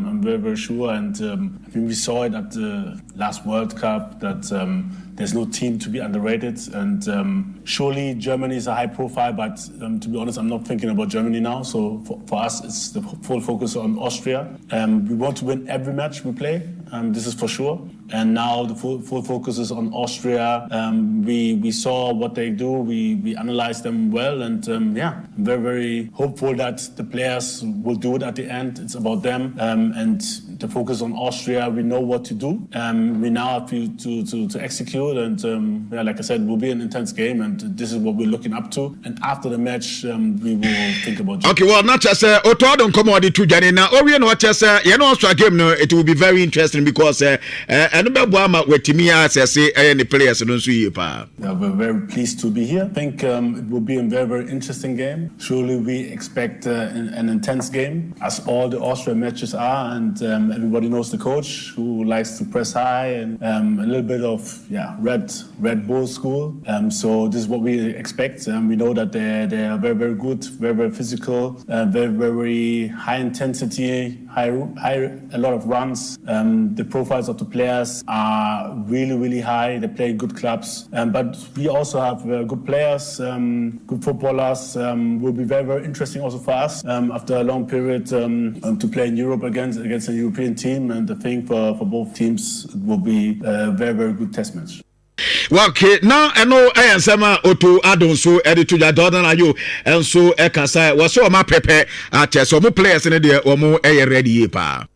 I'm very, very sure. And I think we saw it at the last World Cup that there's no team to be underrated. And surely Germany is a high profile, but to be honest, I'm not thinking about Germany now. So for us, it's the full focus on Austria. We want to win every match we play. This is for sure. And now the full focus is on Austria. We saw what they do. We analyzed them well. And I'm very, very hopeful that the players will do it at the end. It's about them. And the focus on Austria, we know what to do. We now have to execute. And like I said, it will be an intense game. And this is what we're looking up to. And after the match, we will think about it. Okay, well, not just Oto don't come on the two Janina. Now, we know just Austria game. No, it will be very interesting because and the players don't see you. We're very pleased to be here. I think it will be a very, very interesting game. Surely we expect an intense game, as all the Austrian matches are, and everybody knows the coach who likes to press high and a little bit of Red Bull school. So this is what we expect. We know that they are very, very good, very, very physical, very, very high intensity, a lot of runs. The profiles of the players are really, really high. They play good clubs. But we also have good players, good footballers. Will be very, very interesting also for us after a long period to play in Europe against a European team. And I think for both teams, it will be a very, very good test match. Well, okay, now I know I am Sama Oto Adon so editor Jordan Ayo and so Ekasa was so my pepe at so more players in the or more ready pa.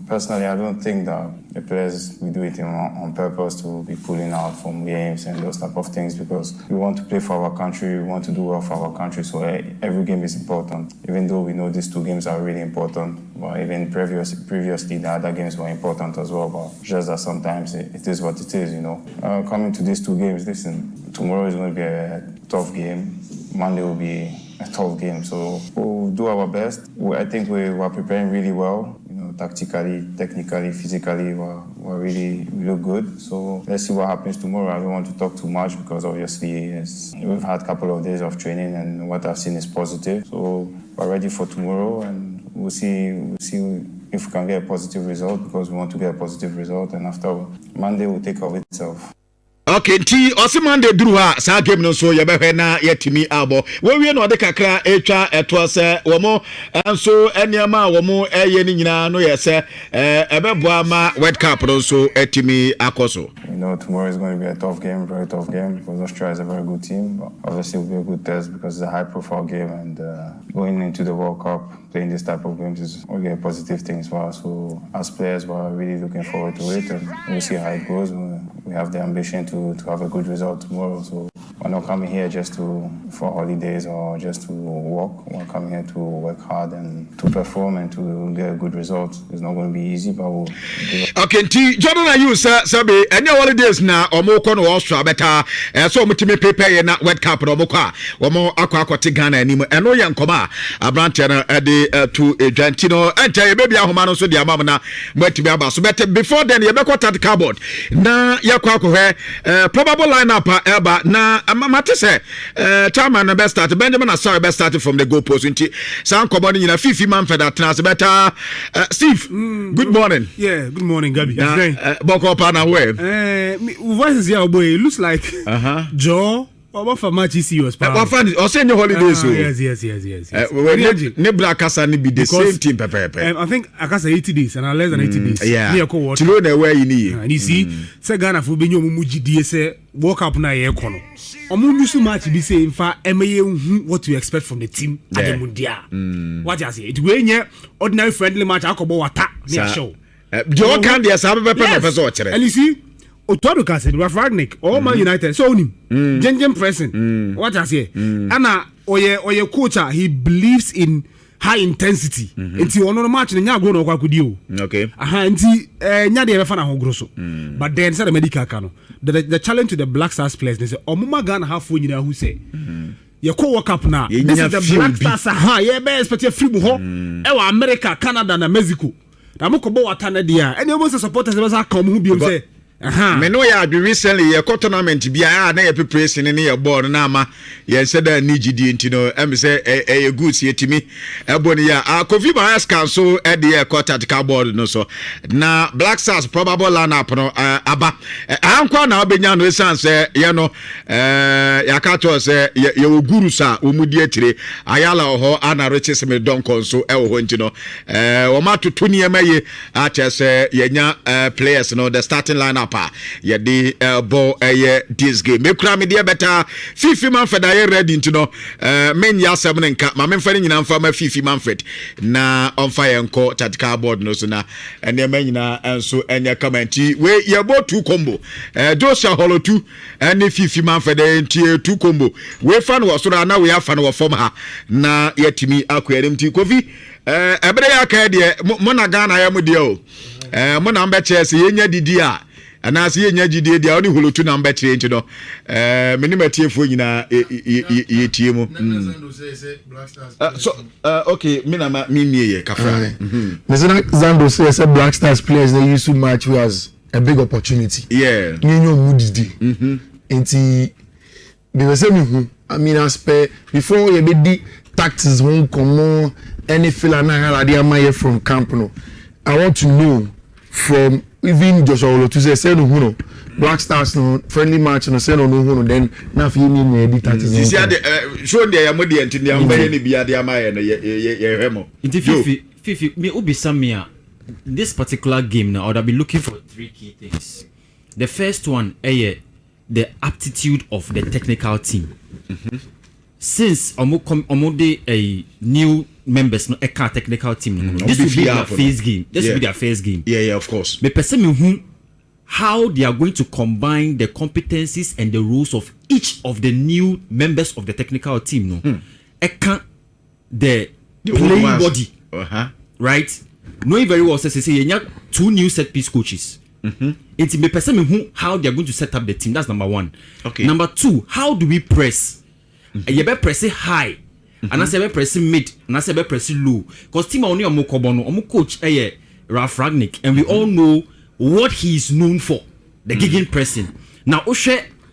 Personally, I don't think that the players we do it on purpose to be pulling out from games and those type of things, because we want to play for our country, we want to do well for our country, so every game is important. Even though we know these two games are really important, but even previously the other games were important as well, but just that sometimes it is what it is, you know. Coming to these two games, listen, tomorrow is going to be a tough game, Monday will be a tough game, so we'll do our best. I think we were preparing really well. Tactically, technically, physically, we're really look good. So let's see what happens tomorrow. I don't want to talk too much because obviously we've had a couple of days of training and what I've seen is positive. So we're ready for tomorrow and we'll see if we can get a positive result, because we want to get a positive result, and after Monday will take care of itself. Okay, Osimande drew her, sa game no so yebehena yetimi abo. We no de kakra etwa eto se womo enso eniama womo eye ni nyina no yese ebeboa ma World Cup no so etimi akoso. You know, tomorrow is going to be a tough game, very tough game, because Austria is a very good team, but obviously it will be a good test because it's a high profile game, and going into the World Cup playing this type of games is only a positive thing for us. So as players, we're really looking forward to it, and we'll see how it goes. We have the ambition to have a good result tomorrow. So we're not coming here just for holidays or just to walk. We're coming here to work hard and to perform and to get a good result. It's not going to be easy, but we'll do it. Okay, Jordan, are you Sabi? And your holidays now, or more con Austria better. So much me prepare na World Cup or Moka, or more aqua Ghana anymore. And no young coma, a branch to Argentino, and tell you maybe a homano so the amamana, but to be about. So better before then, you better at the cupboard. Now, probable lineup Elba na Mate say Chairman best start Benjamin Asari best started from the goal post into Sound commanding in a Fifi man for that trans better Steve. Good morning. Yeah, good morning, Gabby. Boko Pana web. Voices here, boy. It looks like Joe. What for match is yours? What fun? Or send your holidays. Yes. Nebra Akasa be the same team, Pepe. I think Akasa 80 days and less than 80 days. Yeah. To know the way you need. And you see, say Ghana for being your Mumuji DSA, walk up na yekono. Omu so much be saying for what you expect from the team at the Mundial. What you say? It will ordinary friendly match. Akobo wata near show. Joe can be a Sabe. And you see. Otuado Kasen, Rafragnik, all Man United, so him, Jenjen pressing. What I say, Anna, oye coach, he believes in high intensity. Until one match, and you're going to do. Okay. Until Nyadi ever found a grosso. But then said the medical cano. The challenge to the Black Stars players, they say, Omuma Ghana half win who say, you co work up now. This is the Black Stars, yeah, best, but you're free, Ewa America, Canada, and Mexico. Namuko Watana, dear, and you almost supporters come who be say. me no ya adwe recently ye tournament bia na ye preparation ne ye ball na ama ye said that need gidi ntino em say e good ye timi ebo ne ya Kofi Bias cancel e de quarter tactical board no so na Black Stars probable lineup no aba ankwa na obenya no sense ye no ya ka to say ye oguru sa omudi atire ayala oho ana riches me don konso e ho ntino o ma tutu ne maye a chese ye nya players no the starting lineup ya di ball this game me kura me dia better Fifi Manfred are ready ntino men ya 7 nka ma memfa nyina mfa ma Fifi Manfred na on fire enko tactical board no so na ene ma nyina enso enya commenti we ye bo two combo Joshua Holo 2 ene Fifi Manfred entie two combo we fan wo so na we afa no form ha na yetimi akoyere mti Kofi ebere ya ka de mo na Ghana ya mo de o mo na mbe chese yenya didi a anase yenya didi de oni Holo 2 na mbe chire ntino menimatiefo nyina yetie mu so okay me na me ye kafra Zando say Black Stars players they used to match who has a big opportunity nyenyo mu didi enti be we say me I mean as per before you be di tactics won come any filler na already am from camp no I want to know from even Joshua Olotu say no Black Stars no friendly match no say no then na fi ni edit tactics this year show there ya modi enti ya mba ni bia de amaye no ye hemo Fifi me ubisa me this particular game now I would be looking for 3 key things. The first one the aptitude of the technical team. Since omo a new members no technical team this will be their first game. This will be their first game. Yeah, of course. Me person me how they are going to combine the competencies and the rules of each of the new members of the technical team no. The playing body. Right? Knowing very well say you have 2 new set piece coaches. It's me person me how they are going to set up the team. That's number 1. Okay. Number 2, how do we press? You be press high, and I say be press mid, and I say be press low. Because team only omo kobono, omo coach Ralph Ragnick, and we all know what he is known for, the gegen pressing. Now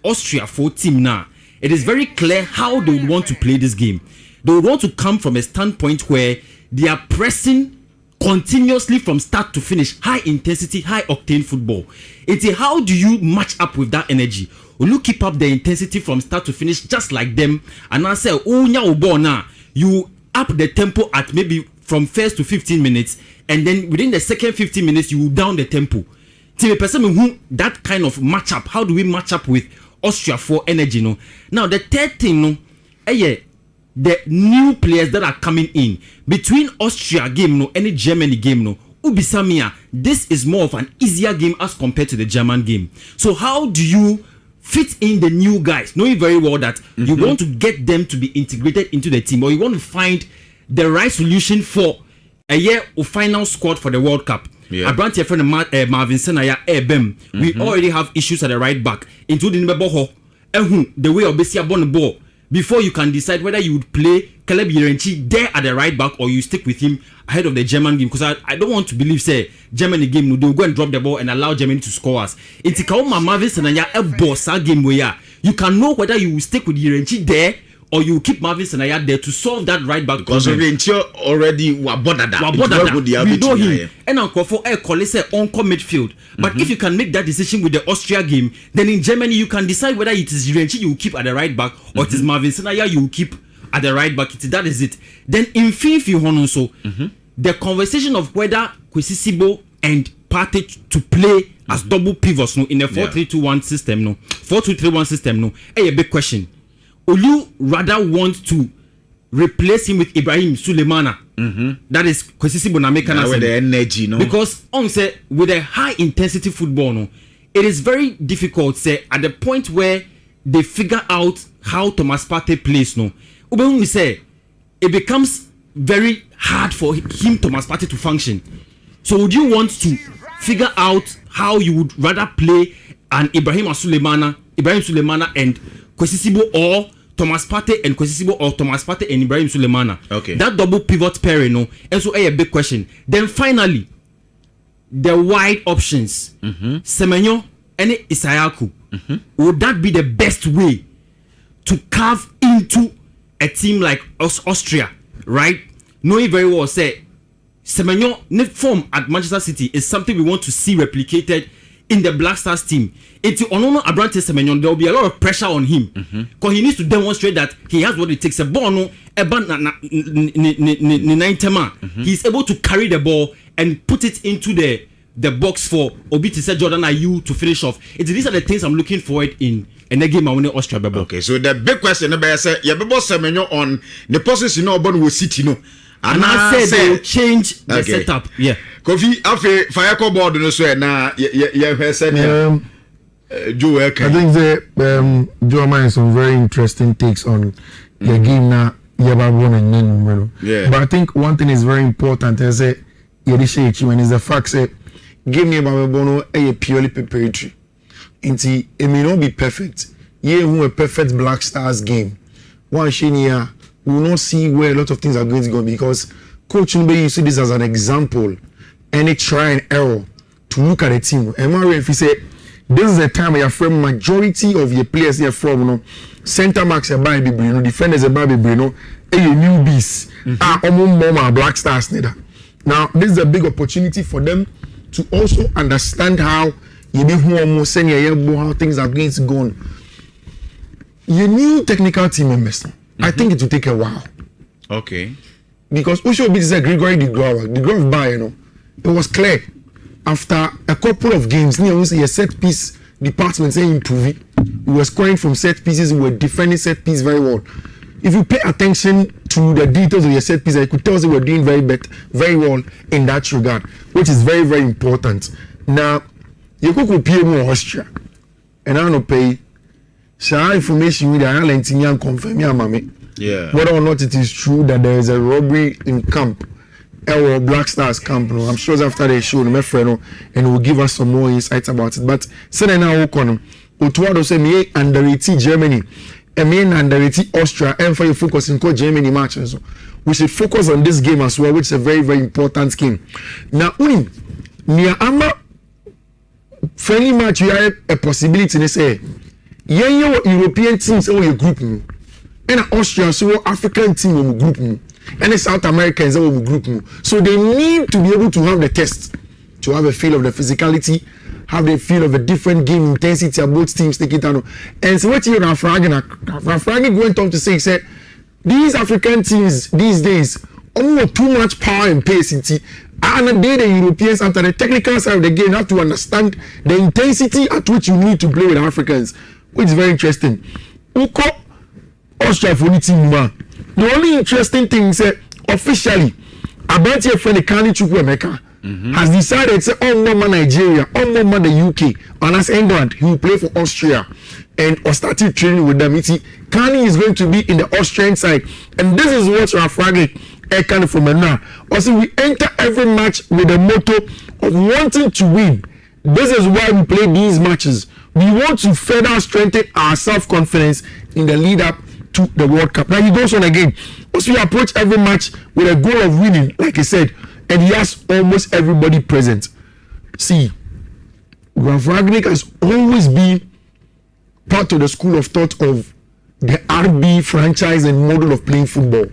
Austria for team now, it is very clear how they would want to play this game. They would want to come from a standpoint where they are pressing continuously from start to finish, high intensity, high octane football. It's how do you match up with that energy? Will you keep up the intensity from start to finish just like them? And I say, you up the tempo at maybe from first to 15 minutes, and then within the second 15 minutes, you down the tempo. To a person who that kind of match up, how do we match up with Austria for energy? No. Now the third thing, no, the new players that are coming in between Austria game, no, any Germany game, no. Ubisamia, this is more of an easier game as compared to the German game. So how do you fit in the new guys, knowing very well that you want to get them to be integrated into the team, or you want to find the right solution for a year of final squad for the World Cup? I brought your friend Marvin Senaya Ebem. We already have issues at the right back, including the way of Bessia Bon ball. Before you can decide whether you would play Caleb Yerenchi there at the right back or you stick with him ahead of the German game, because I don't want to believe say Germany game they'll go and drop the ball and allow Germany to score us. It's Marvin Senaya a boss game where you can know whether you will stick with Yerenchi there or you keep Marvin Senaya there to solve that right back because Yerenchi already we know him and Uncle for say Uncle midfield. But if you can make that decision with the Austria game, then in Germany you can decide whether it is Yerenchi you will keep at the right back or it is Marvin Senaya you will keep at the right back. That is it. Then in Fifi also the conversation of whether Kwesisibo and Partey to play as double pivots no in a 4-3-2-1 system no 4-2-3-1 system no a big question. Will you rather want to replace him with Ibrahim Sulemana? That is Kwesisibo Nameka with the energy, no? Because on say with a high intensity football, no, it is very difficult. Say at the point where they figure out how Thomas Partey plays, no, we say it becomes very hard for him Thomas Partey to function. So would you want to figure out how you would rather play an Ibrahim Sulemana and Kwesisibo, or Thomas Partey and Kwesisibo, or Thomas Partey and Ibrahim Sulemana? Okay. That double pivot pairing, no, and so a big question. Then finally, the wide options: Semenyo any Isayaku, would that be the best way to carve into a team like Austria, right? Knowing very well, say, Semenyo form at Manchester City is something we want to see replicated in the Black Stars team. It's Onono Abrante Semenyo, there will be a lot of pressure on him because he needs to demonstrate that he has what it takes. A ball, he's able to carry the ball and put it into the box for Obi to say Jordan Ayew to finish off. These are the things I'm looking forward in a game I want to Austria. Okay, so the big question is, you have Semenyo on the position of Bonwo City, no? And I said they will change the setup. Yeah. Kofi, after fire board, no so na you said Joe. I think the Joe has some very interesting takes on the game now. Yeah. But I think one thing is very important is that when is the fact that game near Bababono is purely preparatory. It may not be perfect. You a perfect Black Stars game. One Shania will not see where a lot of things are going to go because Coach Nbe, you see this as an example, any try and error to look at the team. And if you say this is the time where from majority of your players here from center backs are by Bruno, defenders are by Bruno, and your newbies are almost Black Stars neither. Now this is a big opportunity for them to also understand how you be almost how things are going to go on. Your new technical team members. I think it will take a while. Okay. Because Usho beat is a Gregory the Grove by, it was clear after a couple of games, near a set piece department saying improving. We were scoring from set pieces, we were defending set piece very well. If you pay attention to the details of your set piece, I could tell you were doing very well in that regard, which is very, very important. Now, you could pay more Austria, and I don't pay. So information with the island team confirm whether or not it is true that there is a robbery in camp or Black Stars camp. I'm sure after they show my friend and will give us some more insights about it. But say now Otuado say me underrated Germany and me underrated Austria and for you focus in Germany matches. We should focus on this game as well, which is a very, very important game. Now near Ama friendly match, you have a possibility to say European teams in your group, and Austria so African team in group, and South Americans in group. So they need to be able to have the test, to have a feel of the physicality, have the feel of a different game intensity of both teams take it down. And so what you Rafragi went on to say, he said, these African teams these days almost too much power and pace. And the Europeans, after the technical side of the game, have to understand the intensity at which you need to play with Africans, which is very interesting. Uko Austria for the team. The only interesting thing is that officially, Abati friend Kani Chukwuemeka has decided to on Nigeria, on the UK, and as England, he will play for Austria and or started training with them. Kani is going to be in the Austrian side, and this is what Rafragi kind of from now. Also, we enter every match with a motto of wanting to win. This is why we play these matches. We want to further strengthen our self-confidence in the lead up to the World Cup. Now he goes on again. Also, we approach every match with a goal of winning, like I said, and he has almost everybody present. See, Rafragnik has always been part of the school of thought of the RB franchise and model of playing football.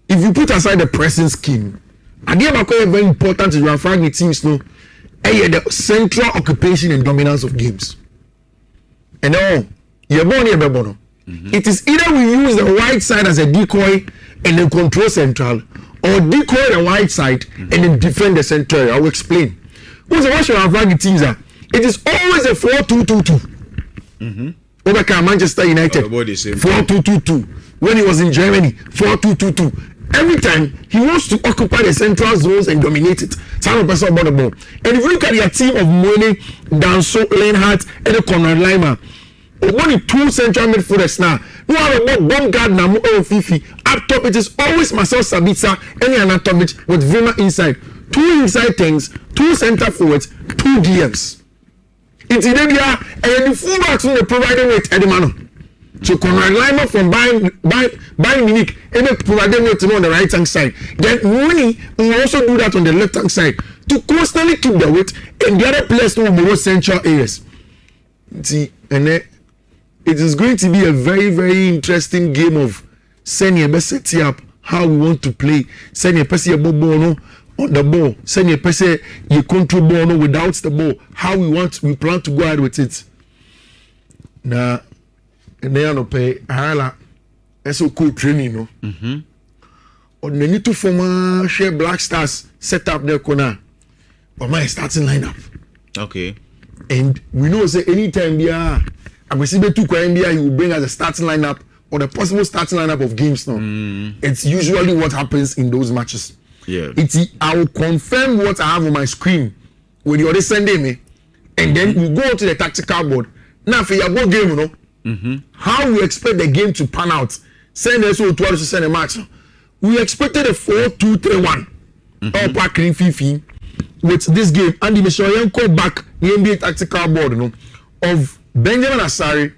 If you put aside the pressing scheme, and the very important to Rafragnik teams know, the central occupation and dominance of games. And now, it is either we use the right side as a decoy and then control central, or decoy the right side and then defend the central. I will explain. What's your Rafragnik teams are? It is always a 4-2-2-2. Over Manchester United, 4-2-2-2. When he was in Germany, 4-2-2-2. Every time he wants to occupy the central zones and dominate it. Some person about the ball. And if you look at your team of Moine, Danso, Lenhart, and the Conrad Lima, only two central midfielders now. No have about one guard now, Fifi. Up top, it is always Marcel Sabitzer and Anatovic with Vima inside. Two inside things, two center forwards, two DMs. It's in India, and the fullbacks are providing with Edemano. So Conrad Lima from Bayern Munich, and providing with him on the right hand side. Then Mooney will also do that on the left hand side. to constantly keep the weight, and the other players know more central areas. See, and it is going to be a very, very interesting game of sending a set up how we want to play. Sending a person on the ball, sending a person you control ball without the ball. How we plan to go ahead with it. Now, and they are not pay Hala. That's so cool training, no. Or they need to form share Black Stars set up their corner. Or my starting lineup. Okay. And we know say anytime we are aggressive to NBA, he will bring us a starting lineup or the possible starting lineup of games now. It's usually what happens in those matches. Yeah. I will confirm what I have on my screen when you already send me, and then we go to the tactical board. Now for your game, you know, how we expect the game to pan out. Send us to send a match. We expected a 4-2-3-1. All packing Fifi with this game, and the Mishoyanko back the NBA tactical board, you know, of Benjamin Asare,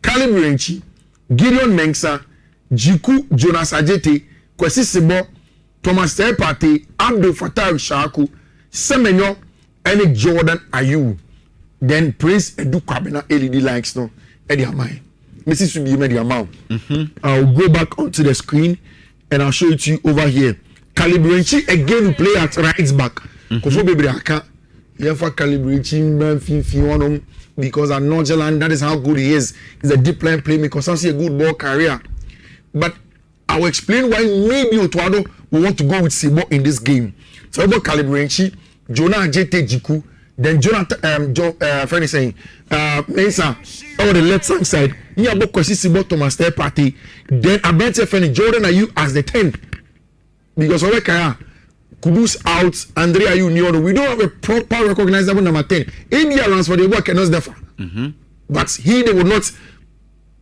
Caleb Renchi, Gideon Mensah, Jiku Jonas Ajete, Kwesi Sebo, Thomas Tepate, Abdul Fattah Shaku, Semenyo, and Jordan Ayew. Then Prince Edu Kwabena LED likes no Eddie Amai. Mrs. Subi Eddie Amau. I'll go back onto the screen and I'll show it to you over here. Caleb Renchi again play at right back. Kofo Bebre Aka. For Calibri man Fifi on him because at Nigerian, that is how good he is. He's a deep line playmaker, so a good ball career. But I will explain why maybe Otuado will want to go with Sibo in this game. So about Calibri, Jonah Ajete Jiku, then Jonathan Fanny saying Mensah over the left hand side. You have Kwesi Sibo Thomas Tepate, then Abante Fanny Jordan Ayew as the 10th. Because over Kaya Kudus out, Andrea Ayew. We don't have a proper recognizable number 10. India runs for the work and not differ. But they would not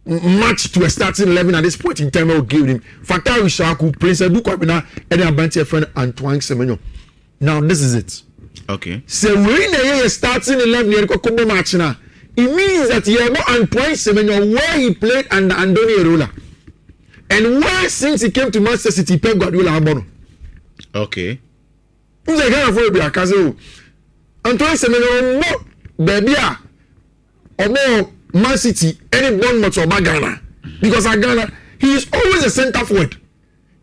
match to a starting 11 at this point in time. I will give him Fattah Shaku, Prince Edu Kwabena, and Abante friend Antoine Semenyo. Now this is it. Okay. So we're in a starting 11 match now. It means that you have Antoine Semenyo where he played under Andoni Erola. And where since he came to Manchester City, Pep Guardiola Abono. Okay. Who's a guy for a Kazo? Antoine Semenyo, no, baby, or more Man City, any one much or Ghana. Because at Ghana, he is always a center forward.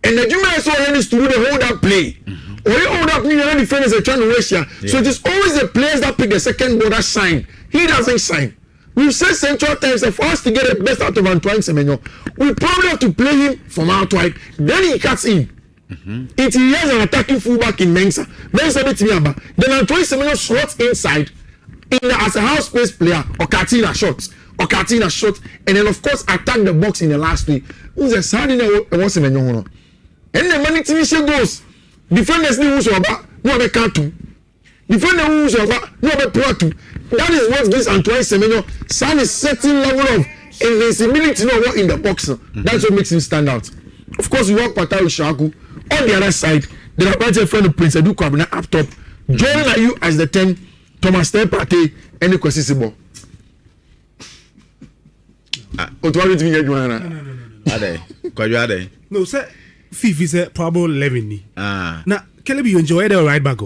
And the Juma is already to do the hold up play. Or he hold up, the defenders are trying to waste here. So it is always the players that pick the second ball that shine. He doesn't shine. We've said central times that for us to get the best out of Antoine Semenyo, we probably have to play him from out wide. Then he cuts in. It he has an attacking fullback in Mensah. Then Antoine Semenyo slots inside as a house space player or Katina shot. And then of course attack the box in the last play. Who's a side in the Semenyo? And the money team goes. Defenders need who's about no other cartoon. Defender who's about no other platoon. That is what gives Antoine Semenyo a certain level of invincibility in the box. That's what makes him stand out. Of course, we walk Fattah Shaku. On the other side, the Rapante friend of Prince Edu Kwabena up top. Jordan Ayew as the 10, Thomas Tepate, and Kwesi Sibo. No, sir. Fifi is probably 11. Now, can you enjoy the right back?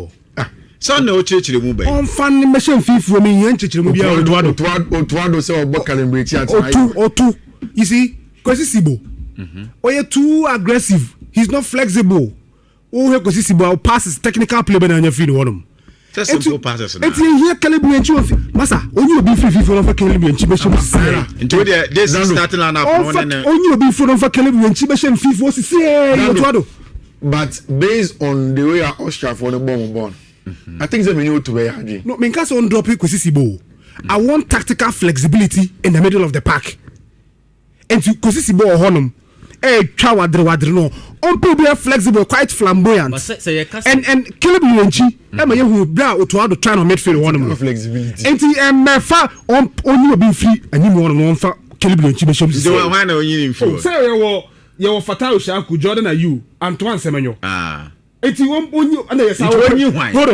So no church remove. On fan machine Fifi for me, and church remove. Otuado say about Calibri. Or two. You see, Kwesi Sibo. Or you're too aggressive. He's not flexible. Oh, Kwesi Sibo passes technical play better than your feet on him. Just simple passes. It's here Calibri and Chief. Massa, when you be free for Calibri and Chief. Into this starting lineup. On you be free for Calibri and Chief. Fifi was Otuado. But based on the way Austria for the bomb, I think it's a minute to wear. No, because on drop Kwesi Sibo. I want tactical flexibility in the middle of the pack. And to Kwesi Sibo or Honum. Wadre no. On people are flexible, quite flamboyant. And Calibri and Chi, who brought Otuado trying to midfield one flexibility. And Mefa on you be free and you want one for Calibri and Chi. So you were Fattah Shaku, Jordan Ayew, Antoine Semenyo. It's you on you and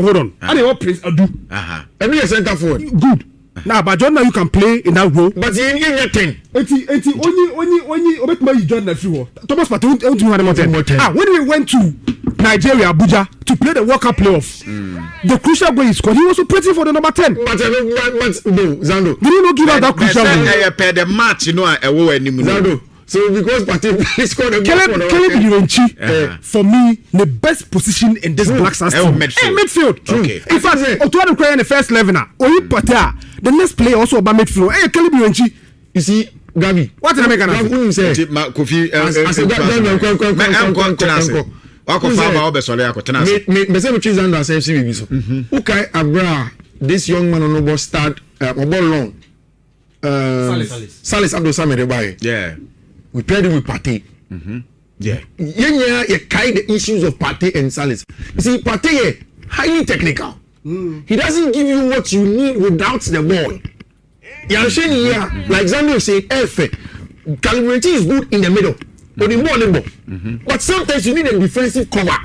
hold on. And you Prince Edu. And we are center forward. Good. Now, but John, now you can play in that role. But he ain't getting. Only Obetma you join the few. Thomas Partey don't do more 10. When we went to Nigeria, Abuja, to play the World Cup playoff, the crucial goal he scored, he was operating for the number 10. But no, Zando. Did you not give out that crucial goal? The match, you know, Zando. So because Partey scored a goal, for me, the best position in this Black Stars team, midfield. Okay. In fact, Otuado Cry in the first 11, Oyi Partey, the next player also about midfield. Hey, Kelly Biwenchi. You see, Gabi. What did I make? Kofi. This young man on the start loan. Salis Abdul Samed. Yeah. We paired him with Partey. Yeah. You carry the issues of Partey and Salis. You see, Partey is highly technical. He doesn't give you what you need without the ball. You're saying here, like Zando said, calibrating is good in the middle, but in ball. But sometimes you need a defensive cover.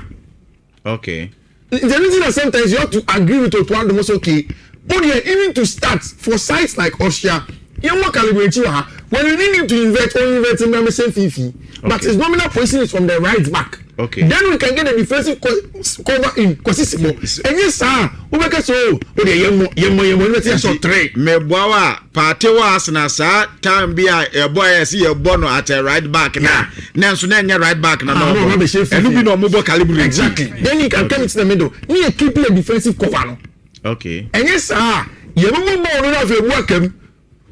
Okay. The reason that sometimes you have to agree with Otuado most okay. But yeah, even to start for sites like Austria, you more calibrating. When you need him to invert in the same Fifi, but his nominal position is from the right back. Okay. Then we can get a defensive cover in consistent. And yes, sir, we make us so. Let's say three. Me boa Partey was na sa time be a boy see a bono at a right back now. Nanso na right back na no. And you be no mobile caliber. Exactly. Then he can come into the middle. He can keep a defensive cover. Okay. And yes, sir, you know more of a work.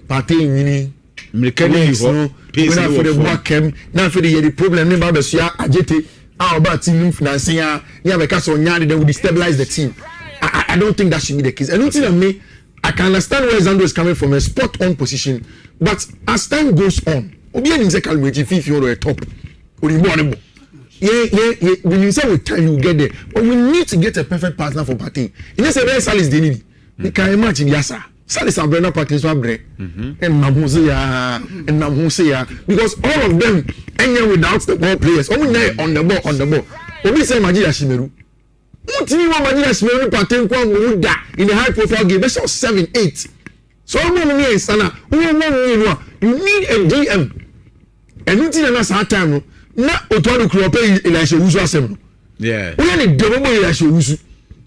Partey winning. Mechanics no. Peace for the work. Now for the problem about the Sia agite. How about team financing? Yeah, because on Nyari they will destabilize the team. I don't think that should be the case. I don't think I can understand where Zando is coming from, a spot on position. But as time goes on, Obian in second way, if you're a top, or you want yeah. When you say with time you get there, but we need to get a perfect partner for Partey. In this area, Salis Denny, you can imagine Yasa. Salis and Brenda Partey so bre, and Namusia, because all of them end without the ball players. Only on the ball. Obi say Magia Shimeru. What do you want Magia Shimeru Partey in the high profile game? That's 7-8. So many Sana. You need a DM. And you think that's our time. Na Otuado Krope in Elisha Wusu Asem. Yeah. We need the double Elisha Wusu.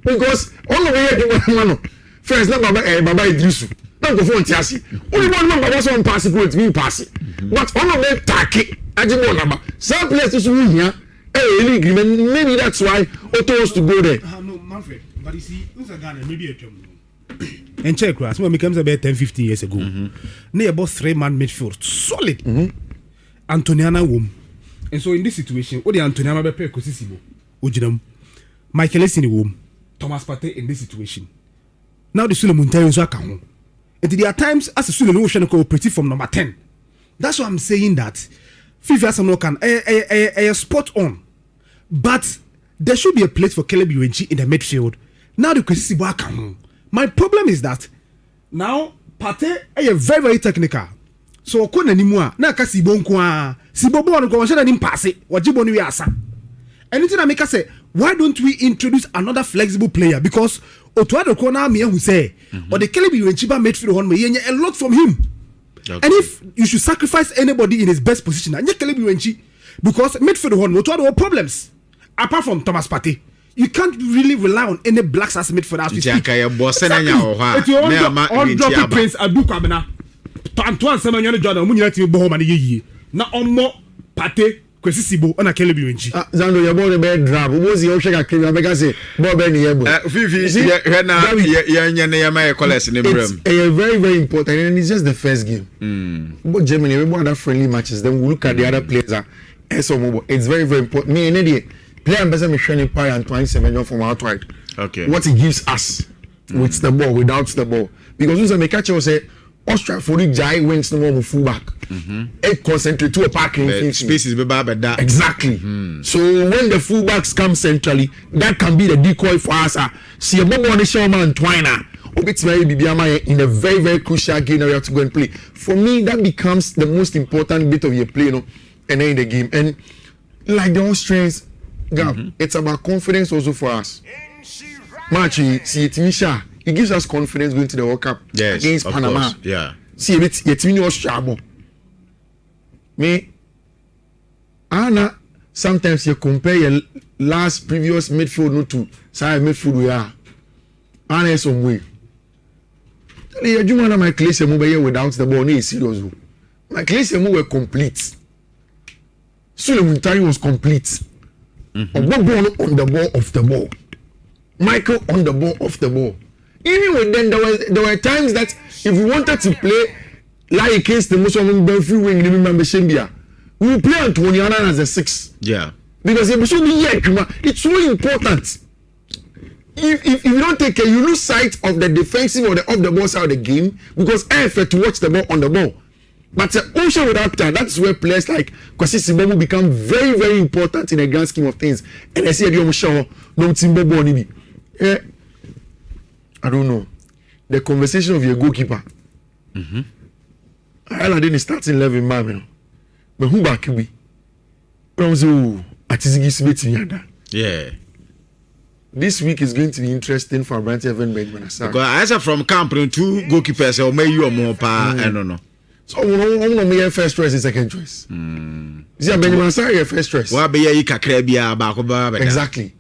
Because all the way one. First, not Baba Idrisu. Not go for Tiasi. Only one number was on pass it we pass it. But all of them take Ajimo number. Some places we here. Maybe that's why Otto was to go there. No, Manfred. But you see, who's a Ghana? Maybe a term. And check, when it comes about 10-15 years ago, near about 3-man midfield, solid. Antoniana womb. And so in this situation, what the Antoniana be pay Kosisibo, Ujinam, Michael is in the womb, Thomas Partey in this situation. Now the Sule Muntayo Zaka. And there are times as a Sule Ocean cooperative from number 10. That's why I'm saying that Fifi Asamno can a spot on. But there should be a place for Caleb Uenchi in the midfield. Now the Kosisibo Akamu. My problem is that now Partey is very, very technical. So okona nimua na ka Sibo nko Sibo bo no ko won nim pass wajibo no wi asa. Anything I make us say, why don't we introduce another flexible player? Because Otuado Kona me who say or the Caleb Uenchiba midfield on me a lot from him. Okay. And if you should sacrifice anybody in his best position, and Caleb Uenchi, because midfield on Otuado have problems apart from Thomas Partey. You can't really rely on any Black Stars midfield as we speak. Prince Adukwabena. Antoine Semenyo Jordan munyina ti bo homa ne yiyi na ommo Partey Kosisibo ona Caleb Uenchi Zando your ball be drab wo zi o hwega Caleb abega say ball be ne yebo Fifi hwe na ye ne ye ma collect ne brem it's very, very important, and it's just the first game. But Germany, we want other friendly matches, then we look at the other players. It's very, very important. Me and Eddie player ambassador Michelle Pie and Antoine Semenyo from outside. Okay. What he gives us with the ball, without the ball, because once I make catch, say Austria for the Jai wins no more fullback. It concentrate to a parking spaces be bad that. Exactly. So when the fullbacks come centrally, that can be the decoy for us. See a bubble on the show man Twiner. In a very, very crucial game that we have to go and play. For me, that becomes the most important bit of your play, and then in the game. And like the Austrians, it's about confidence also for us. Match, see it, Misha. it gives us confidence going to the World Cup against Panama. Course. Yeah. See, it's me Austria. Me, Anna. Sometimes you compare your previous midfield not to side midfield we are. Anna some way. You man my class move without the ball. No serious. My class move were complete. Suleman was complete. Ball on the ball off the ball. Michael on the ball off the ball. Even with them, there were times that if we wanted to play like against the Muslim Benfield wing, remember Shembia, we will play Antoniana as a 6. Yeah. Because it's so important. If you don't take care, you lose sight of the defensive or the off the ball side of the game because I prefer to watch the ball on the ball. But also without time, that's where players like Kwasi Simbabo become very, very important in the grand scheme of things. And I see Adiomo Shaw, no Timbobo Nibi. I don't know. The conversation of your goalkeeper. I didn't start in 11 man, but who back me? Yeah. This week is going to be interesting for Branty Evan Benjamin. Because I said from camp, 2 goalkeepers, or maybe you are more power. I don't know. So, I'm going to first choice and second choice. See, Benjamin Sarri, first choice. Exactly.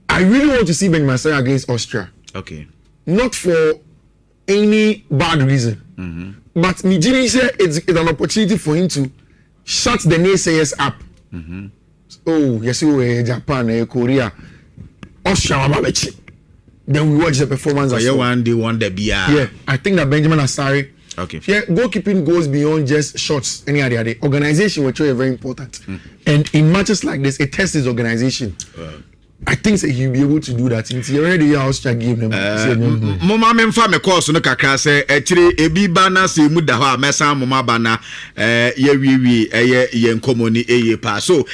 I really want to see Benjamin Sarri against Austria. Okay. Not for any bad reason. But Nhyira said it's an opportunity for him to shut the naysayers up. Oh, yes, Japan, Korea, Austria, then we watch the performance. Yeah, I think that Benjamin Asari. Okay. Yeah, goalkeeping goes beyond just shots. Any other day, organization which is very important, and in matches like this, it tests his organization. I think that he'll be able to do that. It's already Austria game. Mama memfa me course no kakra say etire ebi bana se mu da ho a mesa mama bana ye wi ye nkomoni eye pa so